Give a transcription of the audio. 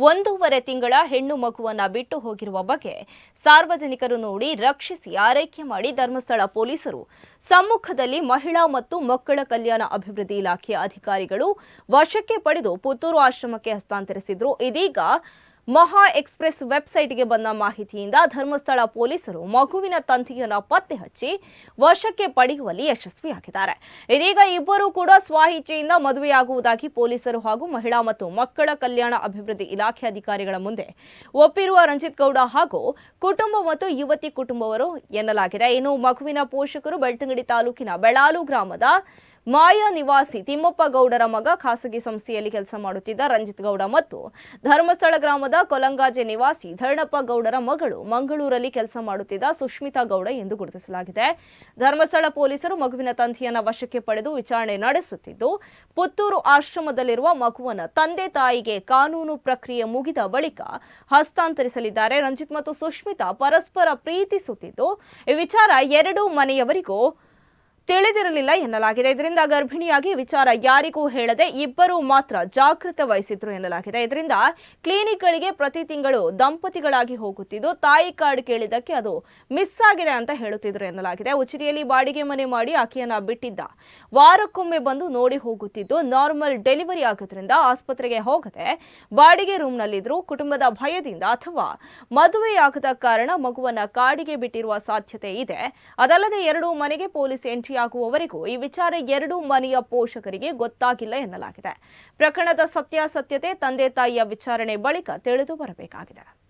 1.5 ತಿಂಗಳ ಹೆಣ್ಣು ಮಗುವನ್ನ ಬಿಟ್ಟು ಹೋಗಿರುವ ಬಗ್ಗೆ ಸಾರ್ವಜನಿಕರು ನೋಡಿ ರಕ್ಷಿಸಿ ಆರೈಕೆ ಮಾಡಿ ಧರ್ಮಸ್ಥಳ ಪೊಲೀಸರು ಸಮ್ಮುಖದಲ್ಲಿ ಮಹಿಳಾ ಮತ್ತು ಮಕ್ಕಳ ಕಲ್ಯಾಣ ಅಭಿವೃದ್ಧಿ ಇಲಾಖೆಯ ಅಧಿಕಾರಿಗಳು ವಶಕ್ಕೆ ಪಡೆದು ಪುತ್ತೂರು ಆಶ್ರಮಕ್ಕೆ ಹಸ್ತಾಂತರಿಸಿದ್ರು. ಇದೀಗ ಮಹಾ ಎಕ್ಸ್‌ಪ್ರೆಸ್ ವೆಬ್‌ಸೈಟ್‌ಗೆ ಬಂದ ಮಾಹಿತಿಯಿಂದ ಧರ್ಮಸ್ಥಳ ಪೊಲೀಸರು ಮಗುವಿನ ತಂದೆಯನ್ನ ಪತ್ತೆ ಹಚ್ಚಿ ವಶಕ್ಕೆ ಪಡೆಯುವಲ್ಲಿ ಯಶಸ್ವಿಯಾಗಿದ್ದಾರೆ. ಇದೀಗ ಇಬ್ಬರೂ ಕೂಡ ಸ್ವಇಚ್ಛೆಯಿಂದ ಮದುವೆಯಾಗುವುದಾಗಿ ಪೊಲೀಸರು ಹಾಗೂ ಮಹಿಳಾ ಮತ್ತು ಮಕ್ಕಳ ಕಲ್ಯಾಣ ಅಭಿವೃದ್ಧಿ ಇಲಾಖೆ ಅಧಿಕಾರಿಗಳ ಮುಂದೆ ಒಪ್ಪಿರುವ ರಂಜಿತ್ ಗೌಡ ಹಾಗೂ ಕುಟುಂಬ ಮತ್ತು ಯುವತಿ ಕುಟುಂಬವರು ಎನ್ನಲಾಗಿದೆ. ಇನ್ನು ಮಗುವಿನ ಪೋಷಕರು ಬೆಳ್ತಂಗಡಿ ತಾಲೂಕಿನ ಬೆಳಾಲು ಗ್ರಾಮದ ಮಾಯಾ ನಿವಾಸಿ ತಿಮ್ಮಪ್ಪ ಗೌಡರ ಮಗ ಖಾಸಗಿ ಸಂಸ್ಥೆಯಲ್ಲಿ ಕೆಲಸ ಮಾಡುತ್ತಿದ್ದ ರಂಜಿತ್ ಗೌಡ ಮತ್ತು ಧರ್ಮಸ್ಥಳ ಗ್ರಾಮದ ಕೊಲಂಗಾಜೆ ನಿವಾಸಿ ಧರಣಪ್ಪ ಗೌಡರ ಮಗಳು ಮಂಗಳೂರಲ್ಲಿ ಕೆಲಸ ಮಾಡುತ್ತಿದ್ದ ಸುಷ್ಮಿತಾ ಗೌಡ ಎಂದು ಗುರುತಿಸಲಾಗಿದೆ. ಧರ್ಮಸ್ಥಳ ಪೊಲೀಸರು ಮಗುವಿನ ತಂದೆಯನ್ನ ವಶಕ್ಕೆ ಪಡೆದು ವಿಚಾರಣೆ ನಡೆಸುತ್ತಿದ್ದು, ಪುತ್ತೂರು ಆಶ್ರಮದಲ್ಲಿರುವ ಮಗುವನ್ನ ತಂದೆ ತಾಯಿಗೆ ಕಾನೂನು ಪ್ರಕ್ರಿಯೆ ಮುಗಿದ ಬಳಿಕ ಹಸ್ತಾಂತರಿಸಲಿದ್ದಾರೆ. ರಂಜಿತ್ ಮತ್ತು ಸುಷ್ಮಿತಾ ಪರಸ್ಪರ ಪ್ರೀತಿಸುತ್ತಿದ್ದು, ಈ ವಿಚಾರ ಎರಡೂ ಮನೆಯವರಿಗೂ ತಿಳಿದಿರಲಿಲ್ಲ ಎನ್ನಲಾಗಿದೆ. ಇದರಿಂದ ಗರ್ಭಿಣಿಯಾಗಿ ವಿಚಾರ ಯಾರಿಗೂ ಹೇಳದೆ ಇಬ್ಬರು ಮಾತ್ರ ಜಾಗೃತೆ ವಹಿಸಿದ್ರು ಎನ್ನಲಾಗಿದೆ. ಇದರಿಂದ ಕ್ಲಿನಿಕ್ಗಳಿಗೆ ಪ್ರತಿ ತಿಂಗಳು ದಂಪತಿಗಳಾಗಿ ಹೋಗುತ್ತಿದ್ದು, ತಾಯಿ ಕಾರ್ಡ್ ಕೇಳಿದ್ದಕ್ಕೆ ಅದು ಮಿಸ್ ಆಗಿದೆ ಅಂತ ಹೇಳುತ್ತಿದ್ರು ಎನ್ನಲಾಗಿದೆ. ಉಚಿರಿಯಲ್ಲಿ ಬಾಡಿಗೆ ಮನೆ ಮಾಡಿ ಆಕೆಯನ್ನ ಬಿಟ್ಟಿದ್ದ. ವಾರಕ್ಕೊಮ್ಮೆ ಬಂದು ನೋಡಿ ಹೋಗುತ್ತಿದ್ದು, ನಾರ್ಮಲ್ ಡೆಲಿವರಿ ಆಗೋದ್ರಿಂದ ಆಸ್ಪತ್ರೆಗೆ ಹೋಗದೆ ಬಾಡಿಗೆ ರೂಮ್ನಲ್ಲಿದ್ರು. ಕುಟುಂಬದ ಭಯದಿಂದ ಅಥವಾ ಮದುವೆಯಾಗದ ಕಾರಣ ಮಗುವನ್ನ ಕಾಡಿಗೆ ಬಿಟ್ಟಿರುವ ಸಾಧ್ಯತೆ ಇದೆ. ಅದಲ್ಲದೆ ಎರಡೂ ಮನೆಗೆ ಪೊಲೀಸ್ ಎಂಟ್ರಿ ಆಗುವವರೆಗೂ ಈ ವಿಚಾರ ಎರಡೂ ಮನೆಯ ಪೋಷಕರಿಗೆ ಗೊತ್ತಾಗಿಲ್ಲ ಎನ್ನಲಾಗಿದೆ. ಪ್ರಕರಣದ ಸತ್ಯಾಸತ್ಯತೆ ತಂದೆ ತಾಯಿಯ ವಿಚಾರಣೆ ಬಳಿಕ ತಿಳಿದು ಬರಬೇಕಾಗಿದೆ.